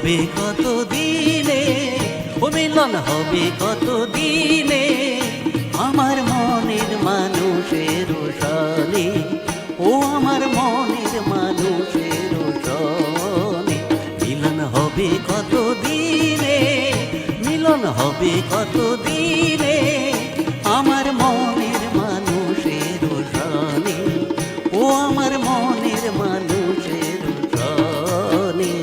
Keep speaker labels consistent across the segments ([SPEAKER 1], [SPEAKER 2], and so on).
[SPEAKER 1] হবে কত দিনে, ও মিলন হবে কত দিনে, আমার মনের মানুষের সনে, ও আমার মনের মানুষের সনে। মিলন হবে কত দিনে, মিলন হবে কত দিনে, আমার মনের মানুষের সনে, ও আমার মনের মানুষের সনে।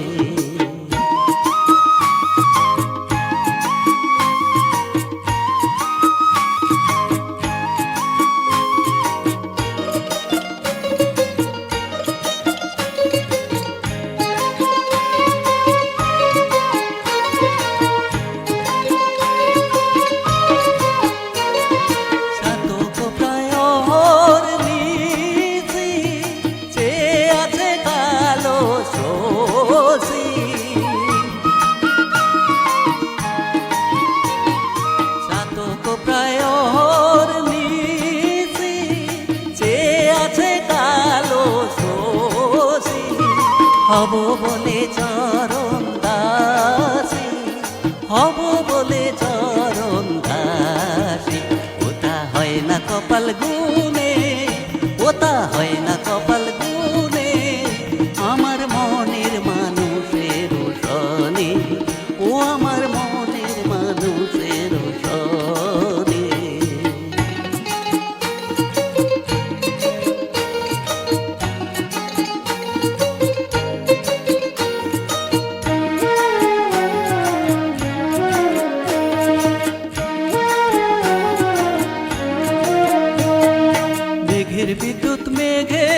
[SPEAKER 1] হব বলে চরণ দাসী, হব বলে চরণ দাসী, ওটা হয় না কপাল গুনে, ওটা হয় না কপাল গুনে, আমার মনের মানুষের সনে, ও আমার মনের মানুষের সনে। বিদ্যুৎ মেঘে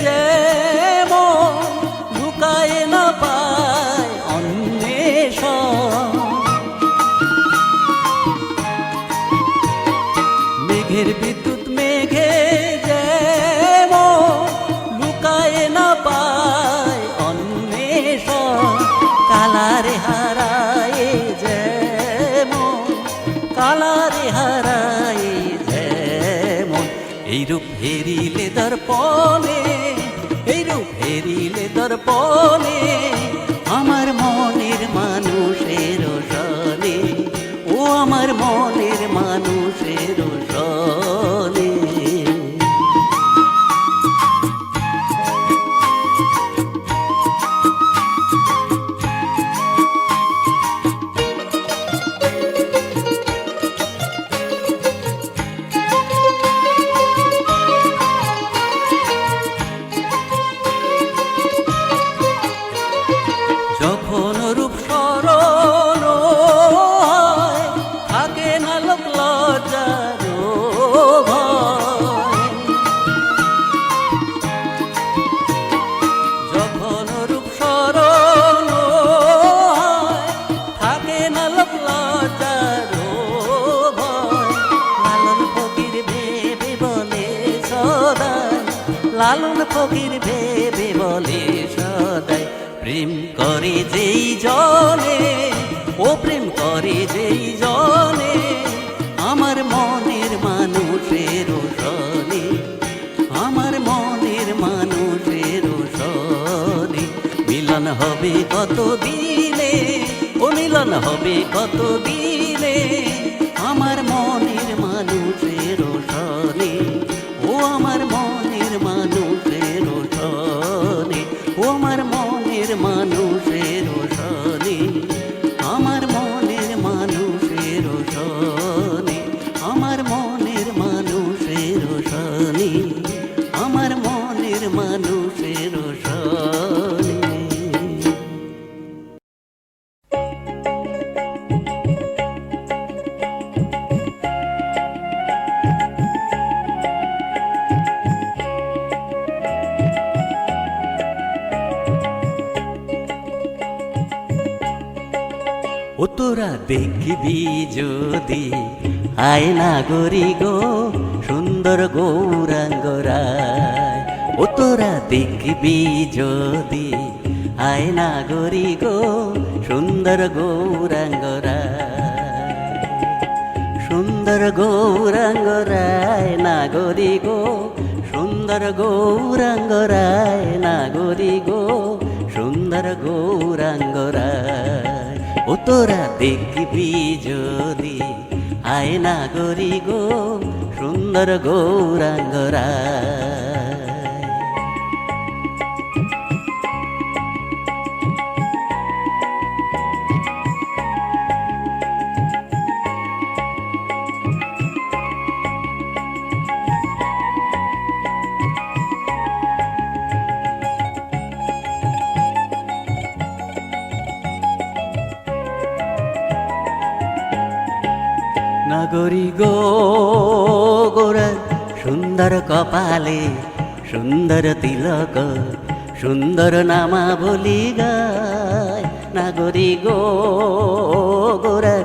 [SPEAKER 1] যেমন লুকায় না পায় অন্বেষণ, মেঘের বিদ্যুৎ মেঘে যেমন লুকায় না পায় অন্বেষণ, কালারে হারায় যেমন, কালারে হারায় যেমন, এইরূপ হেরিলে দর্পণে, এইরূপ হেরিলে দর্পণে, আমার মনের মানুষের সনে, ও আমার মনের মানুষের সনে। যখন রূপ স্মরণ হয়, থাকে না লোক লজ্জার ভয়, যখন রূপ স্মরণ হয়, থাকে না লোক লজ্জার ভয়, লালন ফকির ভেবে বলে সদাই, লালন ফকির ভেবে বলে সদাই, প্রেম করে যেই জনে, ও প্রেম করে যেই জনে, আমার মনের মানুষের সনে, আমার মনের মানুষের সনে। মিলন হবে কত দিনে, ও মিলন হবে কত দিনে, আমার মনের মানুষের সনে, ও আমার মনের মানুষের সনে, ও আমার মনের মানুষের সনে, আমার মনের মানুষের সনে, আমার মনের মানুষের সনে, আমার মনের মানুষের সনে। ও তোরা দেখবি যদি আয়না গরি গো সুন্দর গৌরাঙ্গরায়, ও তোরা দেখবি যদি আয়না গরি গো সুন্দর গৌরাঙ্গরায়, সুন্দর গৌরাঙ্গরায় নাগরি গো, সুন্দর গৌরাঙ্গরায় নাগরি গো, সুন্দর গৌরাঙ্গরায়। ও তোরা দেখবি যদি আয় নাগরি গো সুন্দর গৌরাঙ্গরা নাগরি গো গোরা সুন্দর কপালে সুন্দর তিলক সুন্দর নামা বলি গায় নাগরি গো গোরা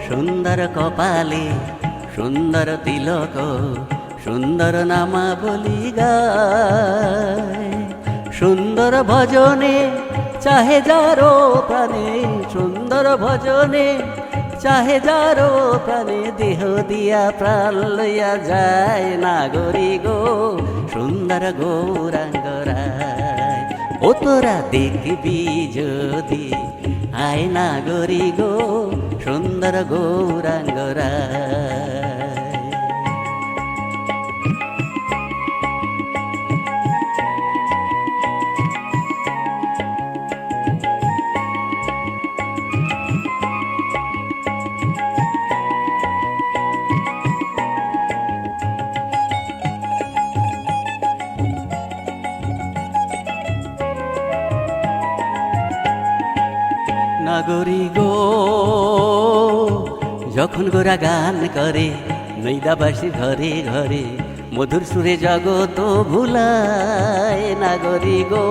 [SPEAKER 1] সুন্দর কপালে সুন্দর তিলক সুন্দর নামা বলি গায় সুন্দর ভজনে চাহে যারো প্রাণে সুন্দর ভজনে চাহে যারো প্রাণে দেহ দিয়া প্রাণ লইয়া যায় নাগরি গো সুন্দর গৌরাঙ্গরায় ও তোরা দেখবি যদি আয় নাগরি গো সুন্দর গৌরাঙ্গরায় নাগরি গো যখন গোরা গান করে নৈদাবাসী ঘরে ঘরে মধুর সুরে জগত ভুলায় নাগরি গো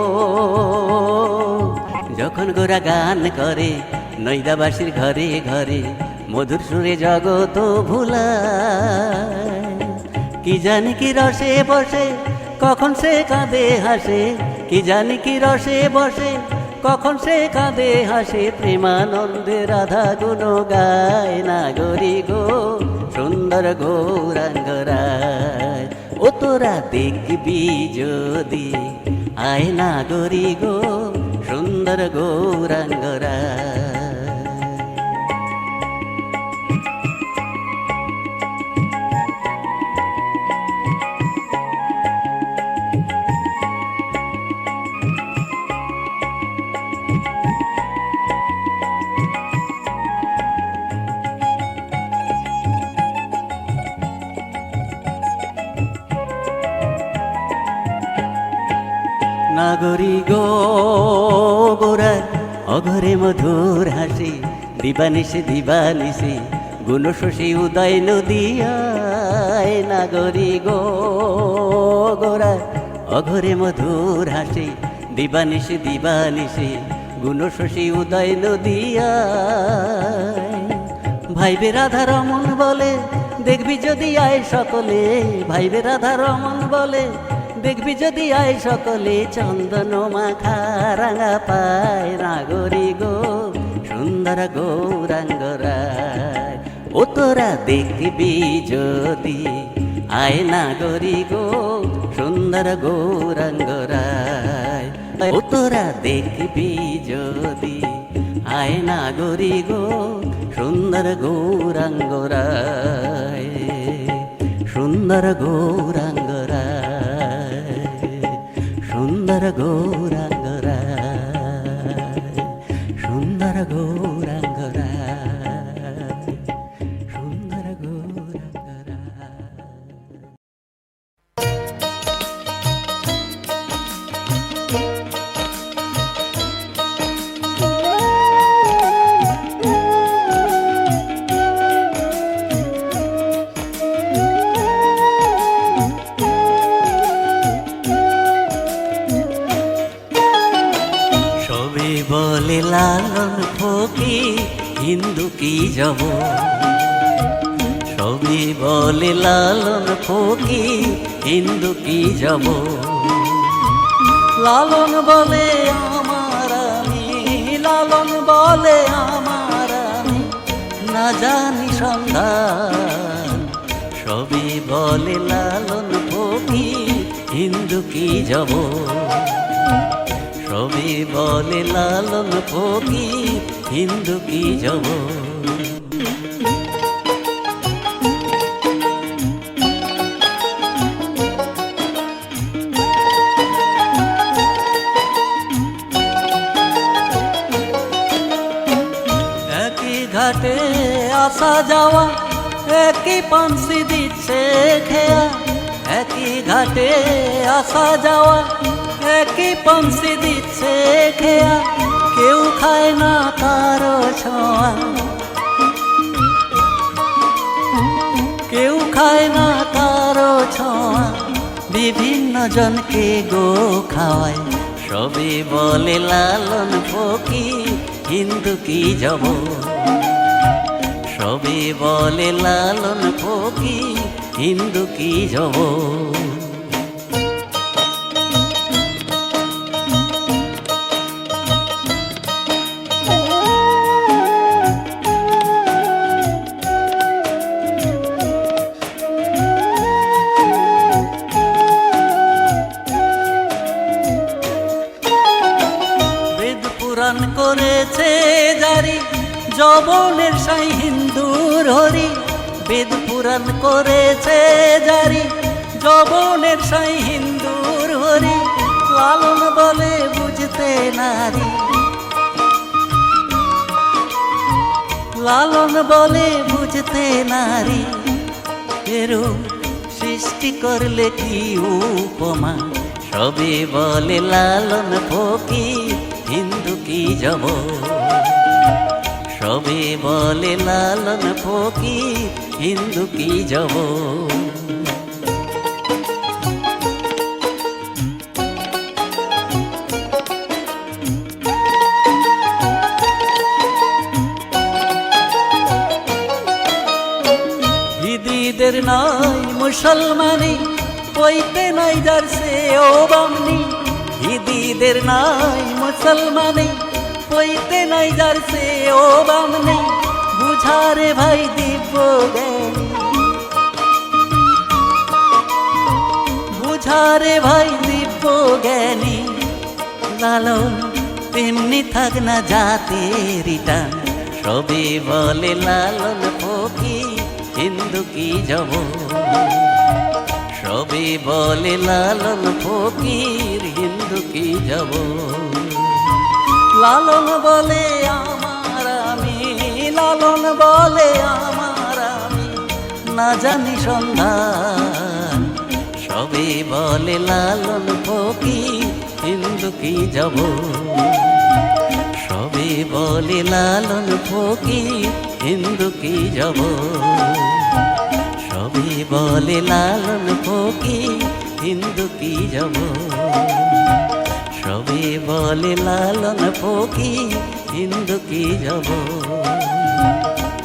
[SPEAKER 1] যখন গোরা গান করে নৈদাবাসীর ঘরে ঘরে মধুর সুরে জগত ভুলায় কি জানি কি রসে বসে কখন সে কাঁদে হাসে কি জানি কি রসে বসে কখন সে কাঁদে হাসে প্রেমানন্দে রাধা গুণ গায় নাগরি গো সুন্দর গৌরাঙ্গরায় ও তোরা দেখবি যদি আয় নাগরি গো সুন্দর গৌরাঙ্গরায় নাগরি গো গোরা অঘরে মধুর হাসি দিবানিশি দিবানিশি গুণ শশী উদয় নদিয়ায় নাগরি গো গোরা অঘরে মধুর হাসি দিবানিশি দিবানিশি গুণ শশী উদয় নদিয়ায় ভাইবে রাধা রমন বলে দেখবি যদি আয় সকলে ভাইবে রাধা রমন বলে দেখবি যদি আয় সকলে চন্দন মাখা রাঙা পায় নাগরি গো সুন্দর গৌরাঙ্গরায় ও তোরা দেখবি যদি আয় নাগরি গো সুন্দর গৌরাঙ্গরায় ও তোরা দেখবি যদি আয় নাগরি গো সুন্দর গৌরাঙ্গরায় সুন্দর গৌরাঙ্গরায় সুন্দর গৌরাঙ্গরায় সুন্দর গৌরাঙ্গরায় সুন্দর বলে লালন ফকির হিন্দু কি যাব সবই বলে লালন ফকির হিন্দু কি যাব লালন বলে আমার আমি লালন বলে আমার আমি না জানি সন্ধান সবই বলে লালন ফকির হিন্দু কি যাব সবে বলে লালন ফকির হিন্দু কি জবর। একই ঘাটে আসা যাওয়া, একই পানসি দিচ্ছে খেয়া, একই ঘাটে আসা যাওয়া, একই পানসি দিচ্ছে খেয়া, কেউ খায় না কারো ছোঁয়া, কেউ খায় না কারো ছোঁয়া, বিভিন্ন জনকে গো খাওয়ায়, সবে বলে লালন ফকির হিন্দু কি জবর। সবে বলে লালন ফকির হিন্দু কি জবর। বেদ পুরাণ করেছে জারি, যবনের সাই হিন্দুর হরি। বেদ পুরাণ করেছে জারি, যবনের সাই হিন্দুর হরি। লালন বলে বুঝতে নারী, লালন বলে বুঝতে নারী। এরো সৃষ্টি করলে কি উপমা, সবে বলে লালন ফকির হিন্দু কি জবর। সবে বলে লালন ফকির হিন্দু কি জবর। ঈদের নাই মুসলমানি, পইতে নাই যারছে ও বামনি। ঈদের নাই মুসলমানি, পইতে নাই যারছে ও বামনি। বুঝারে ভাই দিব্য জ্ঞানী, বুঝারে ভাই দিব্য জ্ঞানী। লালন তেমনি থাক না জাতের টান, সবে বলে লালন ফকির হিন্দু কি জবর। সবে বলে লালন ফকির হিন্দু কি জবর। লালন বলে আমার আমি, লালন বলে আমার আমি, না জানি সন্ধান। সবে বলে লালন ফকির হিন্দু কি জবর। সবে বলে লালন ফকির হিন্দু কি জবর। সবে বলে লালন ফকির হিন্দু কি জবর। সবে বলে লালন ফকির হিন্দু কি জবর।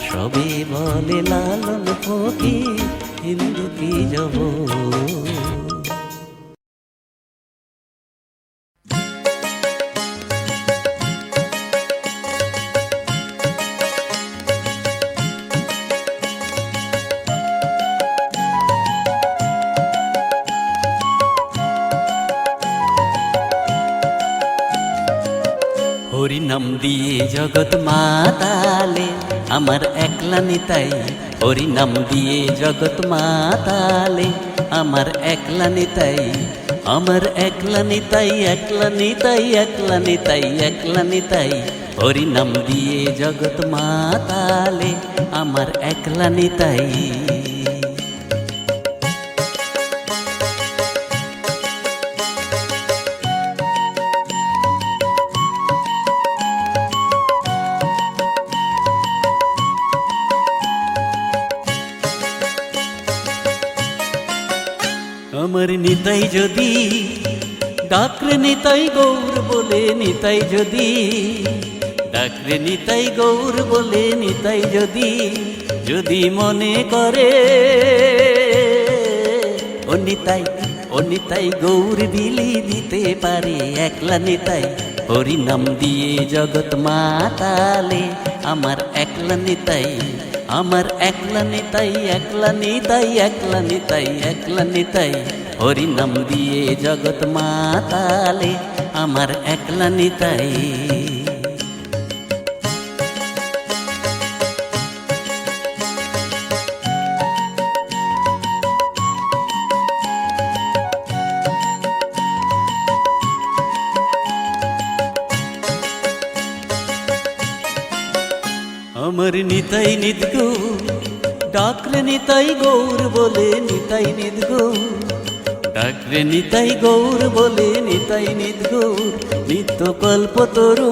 [SPEAKER 1] সবে বলে লালন ফকির হিন্দু কি জবর। হরি নাম দিয়ে জগৎ মাতালে আমার একলা নিতাই। হরি নাম দিয়ে জগৎ মাতালে আমার একলা নিতাই। আমার একলা নিতাই, একলা নিতাই, একলা নিতাই, একলা নিতাই। হরি নাম দিয়ে জগৎ মাতালে আমার একলা নিতাই। আমার নিতাই যদি ডাকরে নিতাই গৌর বলে, নিতাই যদি ডাকরে নিতাই গৌর বলে, নিতাই যদি যদি মনে করে ও নিতাই, ও নিতাই গৌর বিলি দিতে পারে একলা নিতাই। হরি নাম দিয়ে জগৎ মাতালে আমার একলা নিতাই। আমার একলা নিতাই, একলা নিতাই, একলা নিতাই, একলা নিতাই। হরি নাম দিয়ে জগৎ মাতালে আমার একলা নিতাই। আমার নিতাই নিত গৌর ডাকরে নিতাই গৌর বলে নিতাই নিত গৌর ডাকরে নিতাই গৌর বলে নিতাই নিত গৌর নিত্য কল্পতরু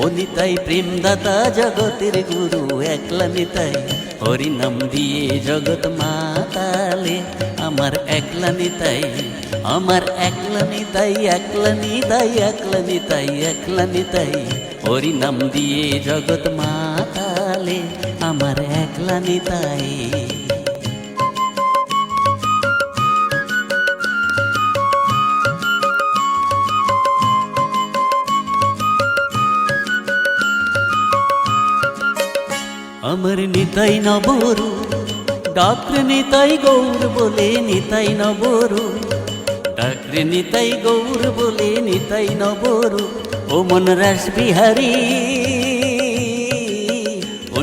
[SPEAKER 1] ও নিতাই প্রেমদাতা জগতের গুরু একলা নিতাই হরি নাম দিয়ে জগৎ মাতালে আমার একলা নিতাই আমার একলা নিতাই একলা নিতাই একলা নিতাই একলা নিতাই হরি নাম দিয়ে জগৎ মাতালে আমার একলা নিতাই। আমার নিতাই নবরু ডাকরে নিতাই গৌর বলে নিতাই নবরু ডাকরে নিতাই গৌর বলে নিতাই নবরু ও মন রাস বিহারী ও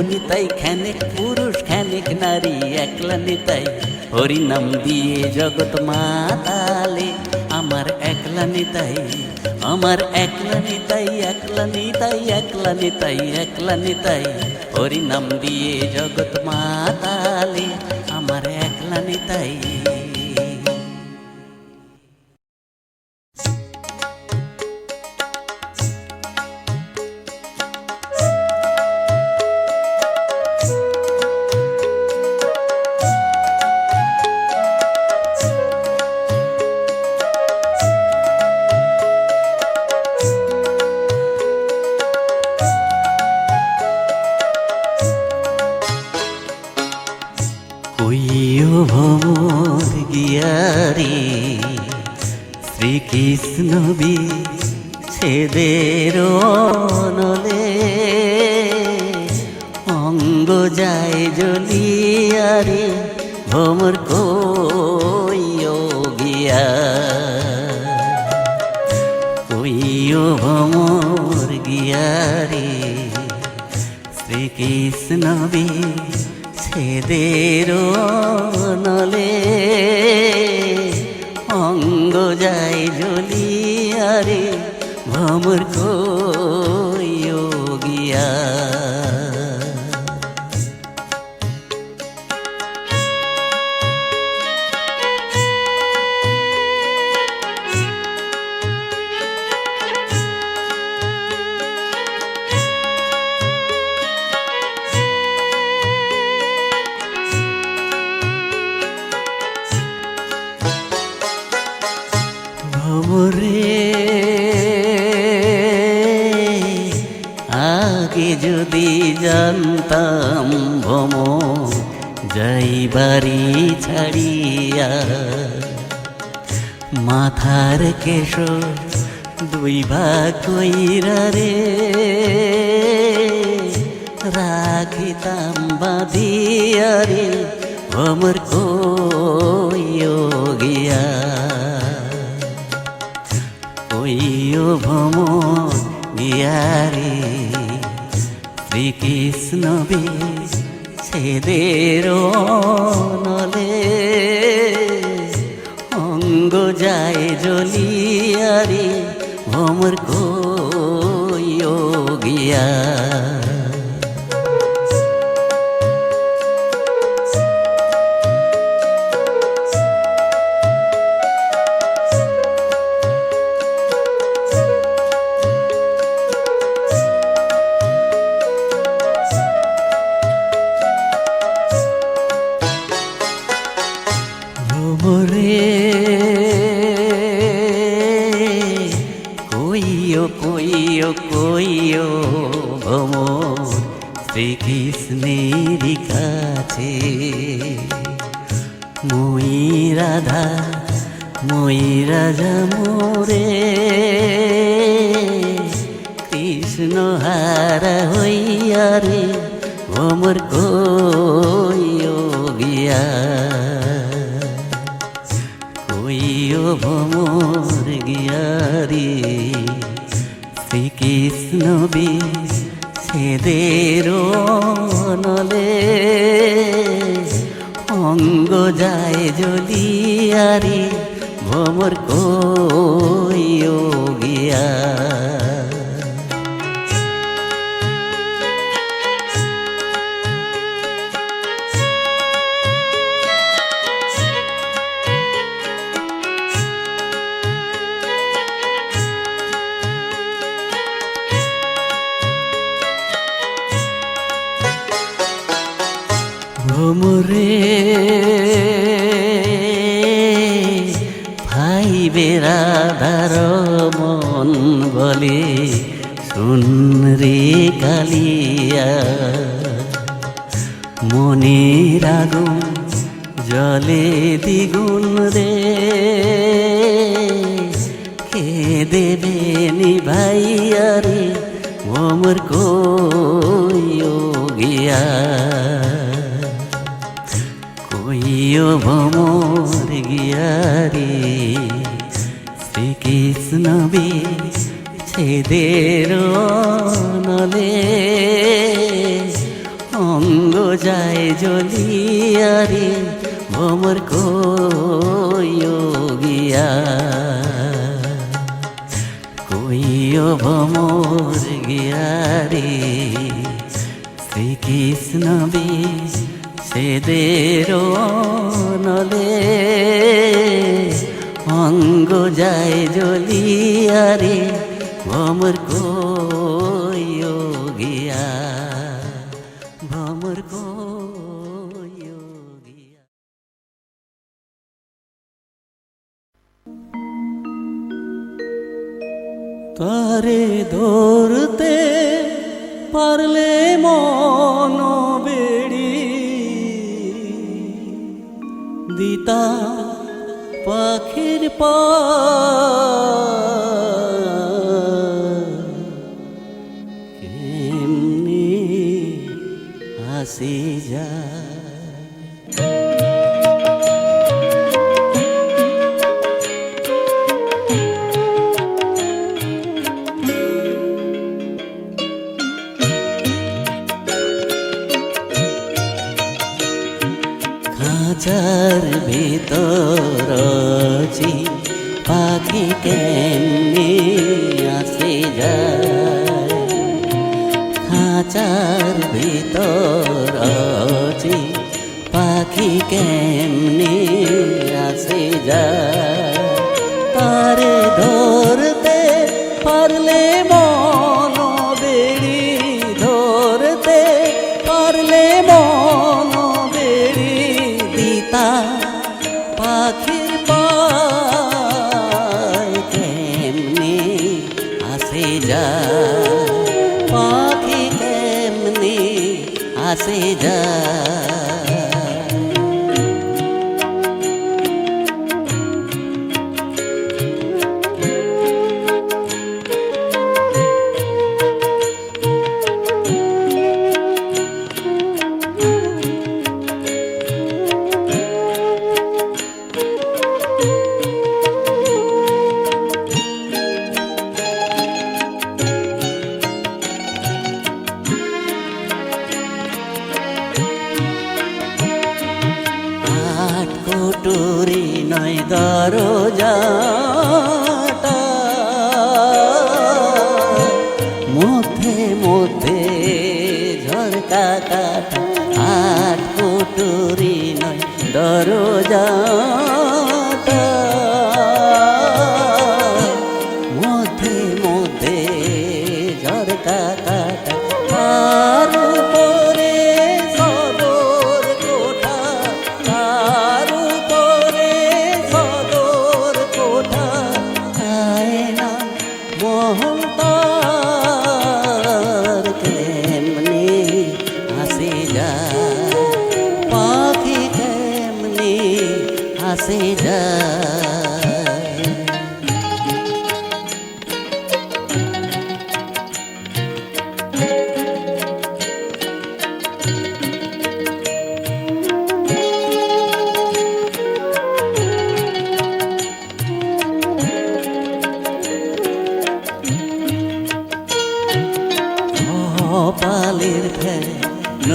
[SPEAKER 1] নিতাই খানেক পুরুষ খানেক নারী একলা নিতাই হরি নাম দিয়ে জগৎ মাতালে আমার একলা নিতাই আমার একলা নিতাই একলা নিতাই একলা নিতাই একলা নিতাই হরি নাম দিয়ে জগৎ মাতালে আমার একলা নিতাই। ভ্রমর গিয়ারে শ্রীকৃষ্ণ ছেদের নলে অঙ্গ যায় জ্বলিয়ারে ভ্রমর কইও গিয়া কইও ভ্রমর গিয়ারে শ্রীকৃষ্ণ ছেদের নলে অঙ্গ যায় জ্বলিয়ারে ভ্রমর কইও গিয়া। ভ্রমরে আগে যদি জানতাম ভ্রমর যাই বাড়ি ছাড়িয়া মাথার কেশ দুই ভাগ কইরা রে রাখিতাম বাঁধিয়া রে ভ্রমর কইও গিয়া কইও ভ্রমর গিয়ারে শ্রীকৃষ্ণ ছেদের নলে অঙ্গ যায় জ্বলিয়ারে ভ্রমর কইও গিয়া। কইও কইও কইও ভ্রমর শ্রীকৃষ্ণের কাছে মই রাধা মই রাজা মোরে কৃষ্ণ হারা হইয়া রে ভ্রমর কইও গিয়া ভ্রমর গিয়ারি শ্রীকৃষ্ণ বিচ্ছেদের নলে অঙ্গ যায় জ্বলিয়ারি ভ্রমর কইও গিয়া। ভ্রমরে ভাই বেরাদার মন বলে শুন রে কালিয়া মনের আগুন জলে দ্বিগুণ রে কে দেবে নিভাইয়া রে ভ্রমর কইও গিয়া। কইও ভ্রমর গিয়ারি শ্রীকৃষ্ণ বিচ্ছেদের নলে অঙ্গ যায় জ্বলিয়ারি ভ্রমর কইও গিয়া। কইও ভ্রমর গিয়ারি শ্রীকৃষ্ণ বিচ্ছেদের নলে অঙ্গ যায় জ্বলিয়ারি ভ্রমর কইও গিয়া। ভ্রমর কইও গিয়া। তারে ধরতে পারলে মন বেড়ি দিতা পাখির পা কেমনি হাসি যায়। খাঁচার ভিতর পাখি কেমনি আসে যায়। খাঁচার ভিতর পাখি কেমনি আসে যায়। তারে ধরতে পারলে মন বেড়ি ধরতে পারলে মন বেড়ি দিতা পাখির পায় কেমনি আসে যায়। পাখি কেমনি আসে যায়। টুরি নয় দরজাটা মধ্যে মধ্যে ঝরকা কাটা। আট কুটুরি নয় দরজাটা মধ্যে মধ্যে ঝরকা কাটা। তার উপরে সদর কোঠা তার উপরে সদর কোঠা আয়না মোহনতার কেমনি আসে যায়। পাখি কেমনি আসে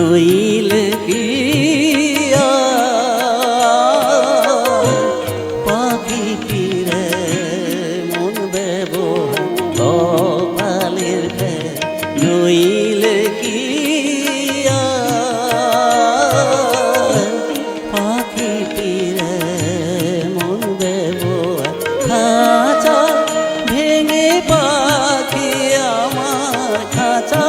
[SPEAKER 1] নইলে কি পাখি ফিরে মন ব্যবহার কপালের নইলে কি পাখি ফিরে মন ব্যবহার খাঁচা ভেঙে পাখি আমার খাঁচা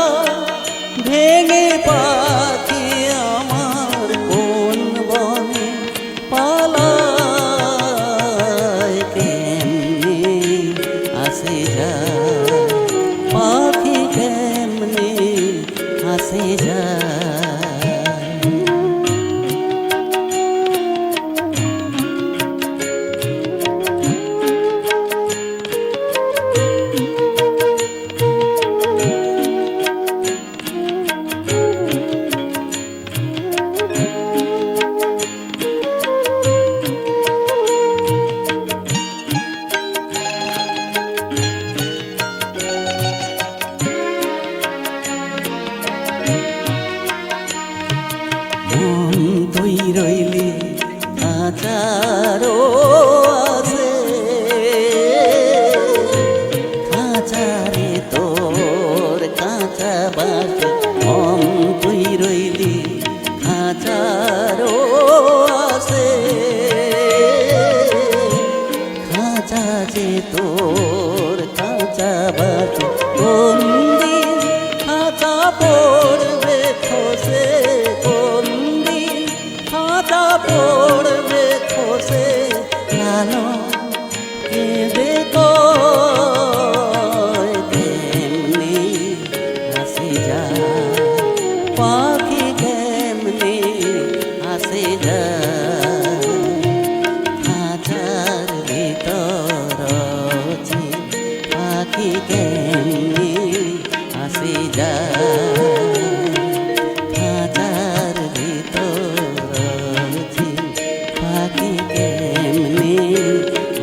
[SPEAKER 1] ভেঙে পাখি আমার কোন বনে পালায় কেমনে আসে যায় পাখি কেমনে আসে যায় মন তুই রইলি খাঁচারো আছে খাঁচারে তোর কাঁচা বাসে মন তুই রইলি খাঁচারো আছে খাঁচা যে তোর কাঁচা বাসে কোন দিন খাঁচা পড়বে খসে পড়বে খসে লালো কেঁদে কেমনি আসে যায় পাখি কেমনি আসে যায় খাঁচার ভিতর পাখি কেমনি আসে যায় খাঁচার ভিতর পাখি কেমনি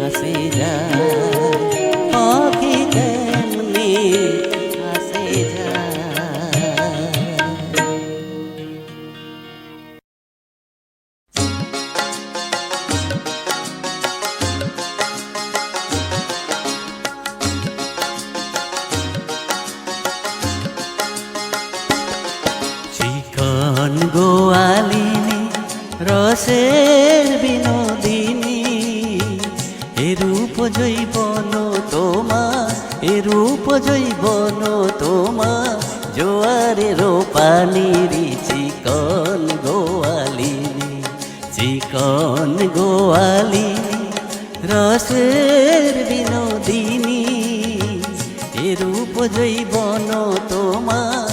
[SPEAKER 1] আসে যায় পাখি কেমনি আসে যায় চিকন গোয়ালিনী রসের বিনোদিনী এরূপ জৈবন তোমার এরূপ জৈবন তোমার জোয়ারের পানিরি চিকন গোয়ালিনী রসের বিনোদিনী এরূপ জৈবন তোমার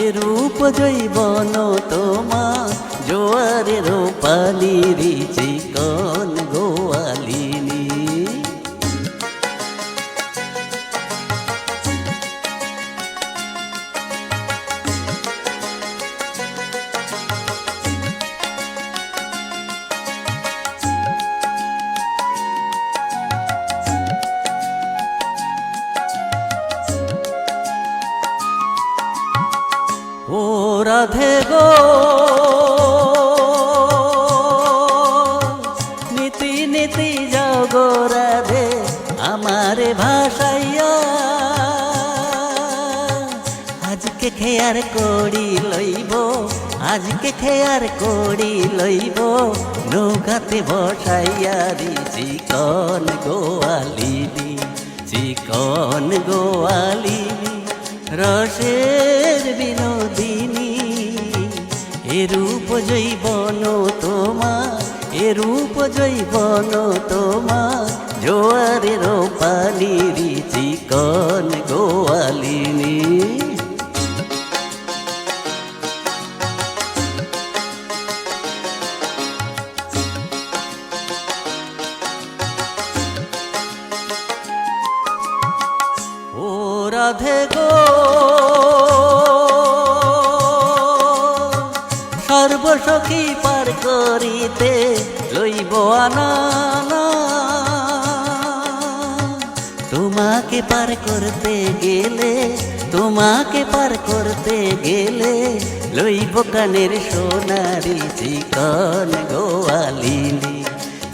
[SPEAKER 1] এরূপ জৈবন তোমার জোয়ারের পানিরি চিকন গোয়ালিনী ও রাধে গো নীতি নীতি যাও গো রাধে আমারে ভাসাইয়া আজকে খেয়ার করি লইব আজকে খেয়ার করি লইব নৌকাতে বসাইয়া দি চিকন গোয়ালিনী রসের বিনোদিনী এরূপ জৈবন তোমার এরূপ জৈবন তোমার জোয়ারের পানিরি চিকন গোয়ালিনী ও রাধে গো সর্বসখী পার করিতে লইব আনা তোমাকে পার করতে গেলে লইব কানের সোনারি চিকন গোয়ালিনী,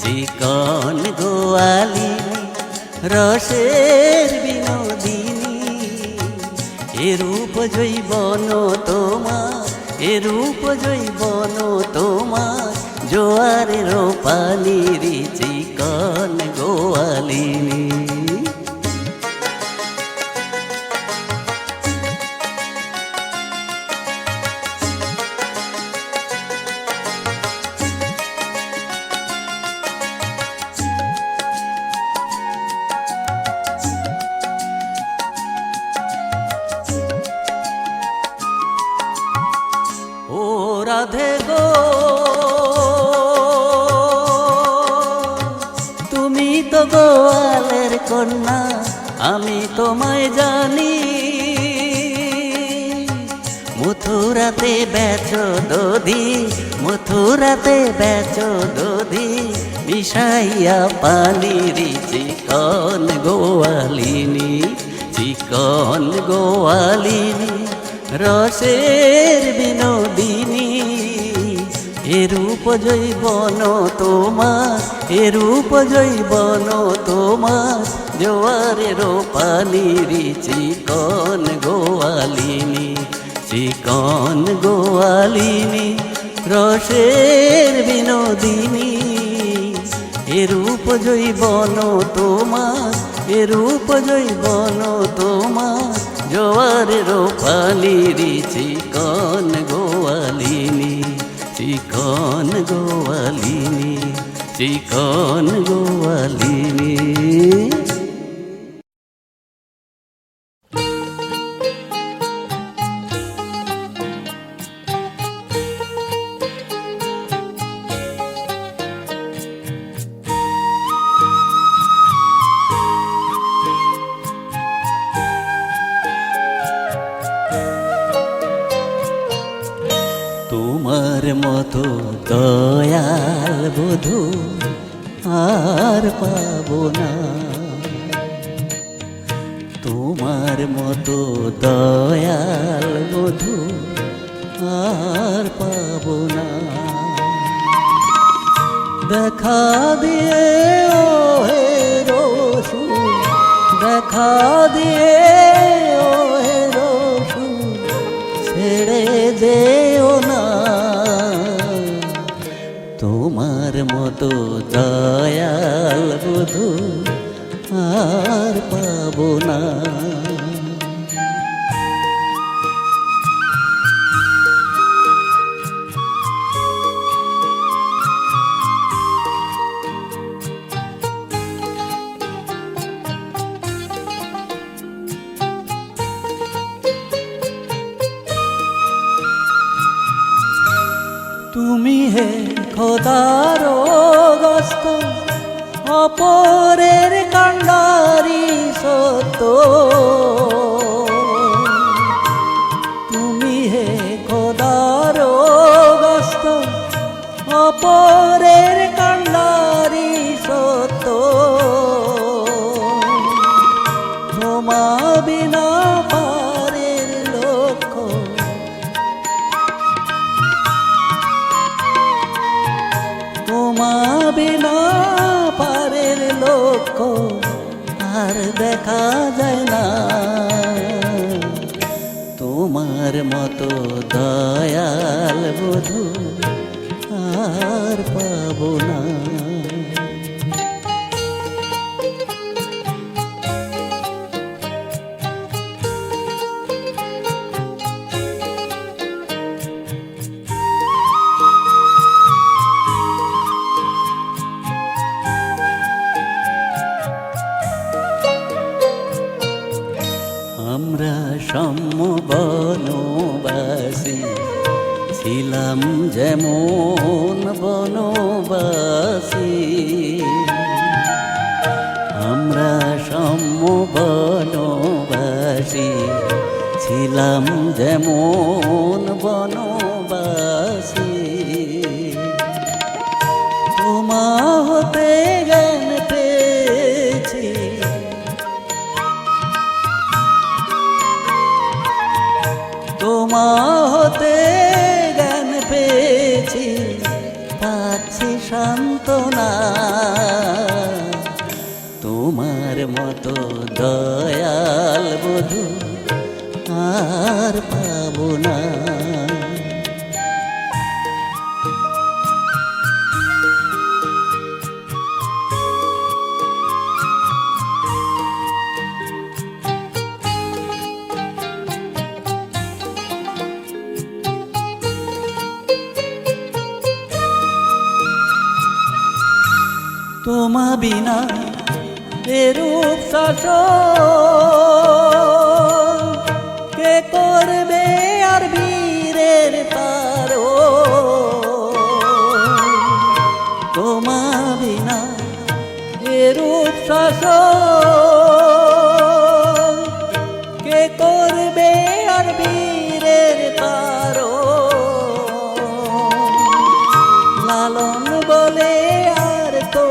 [SPEAKER 1] চিকন গোয়ালিনী রসের বিনোদিনী। এরূপ জৈবন তোমার, এরূপ জৈবন তোমার, জোয়ারের পানির চিকন গোয়ালিনী। ও রাধে গো, তুমি তো গোয়ালের কন্যা, আমি তোমায় জানি। মথুরাতে বেচো দধি, মথুরাতে বেচো দধি, মিশাইয়া পানির চিকন গোয়ালিনী, চিকন গোয়ালিনী রসের বিনোদিনী। এরূপ জৈবন তোমার, এরূপ জৈবন তোমার, জোয়ারের পানির চিকন গোয়ালিনী, চিকন গোয়ালিনী রসের বিনোদিনী। এরূপ জৈবন তোমার, এরূপ জৈবন তোমার, জোয়ারের পানির চিকন গোয়ালিনী, চিকন গোয়ালিনী, চিকন গোয়ালিনী। তোমার মতো দয়াল বধূ আর পাবো না, তোমার মতো দয়াল বধূ আর পাবো না। দেখা দিয়ে ও হে রসু, দেখা দিয়ে ও হে রসু, ছেড়ে যেও না। তোমার মতো দয়াল বধূ আর পাবো না। তুমি হে খোদার গস্ত, অপরের কান্ডারি সত্য। তুমি হে খোদার গস্ত, অপরের কান্ডারি সত্য। তোমা বিনা পারের লক্ষ্য, তোমা বিনা পারের লক্ষ্য আর দেখা যায় না। তোমার মতো দয়াল বধূ আর পাবো না। আমরা সম্য বনবাসী ছিলাম যেমন বনবাসী, আমরা সম্য বনবাসী ছিলাম যেমন বনবাসী। তোমা হতে জ্ঞান পেয়েছি, তোমা হতে সান্ত্বনা। তোমার মতো দয়াল বধূ আর পাবো না। তোমা বিনা এরূপ শাসন কে করবে আর বীরের তারো। তোমা বিনা এরূপ শাসন কে করবে আর বীরের তারো। লালন বলে আর তো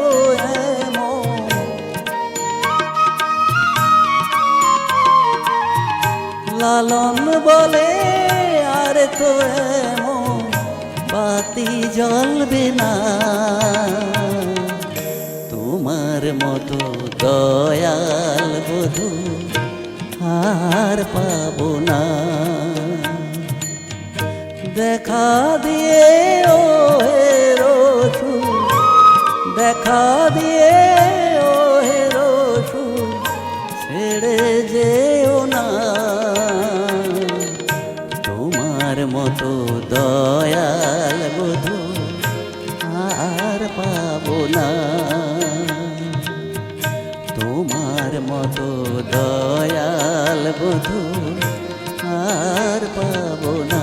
[SPEAKER 1] লালন বলে আর তো এমন বাতি জ্বলবে না। তোমার মতো দয়াল বধূ আর পাবো না। দেখা দিয়ে ও হে রসুল, দেখা দিয়ে ও হে রসুল ছেড়ে যেও না। তোমার মতো দয়াল বধূ আর পাবো না। তোমার মতো দয়াল বধূ আর পাবো না।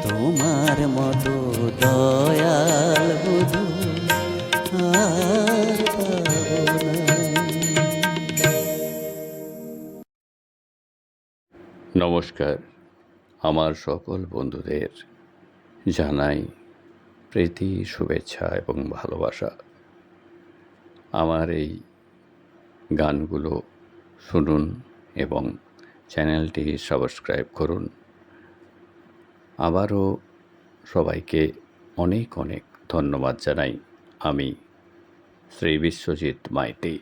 [SPEAKER 1] তোমার মতো দয়াল বধূ আর পাবো না।
[SPEAKER 2] নমস্কার, আমার সকল বন্ধুদের জানাই প্রীতি, শুভেচ্ছা এবং ভালোবাসা। আমার এই গানগুলো শুনুন এবং চ্যানেলটি সাবস্ক্রাইব করুন। আবারও সবাইকে অনেক অনেক ধন্যবাদ জানাই। আমি শ্রী বিশ্বজিৎ মাইতি।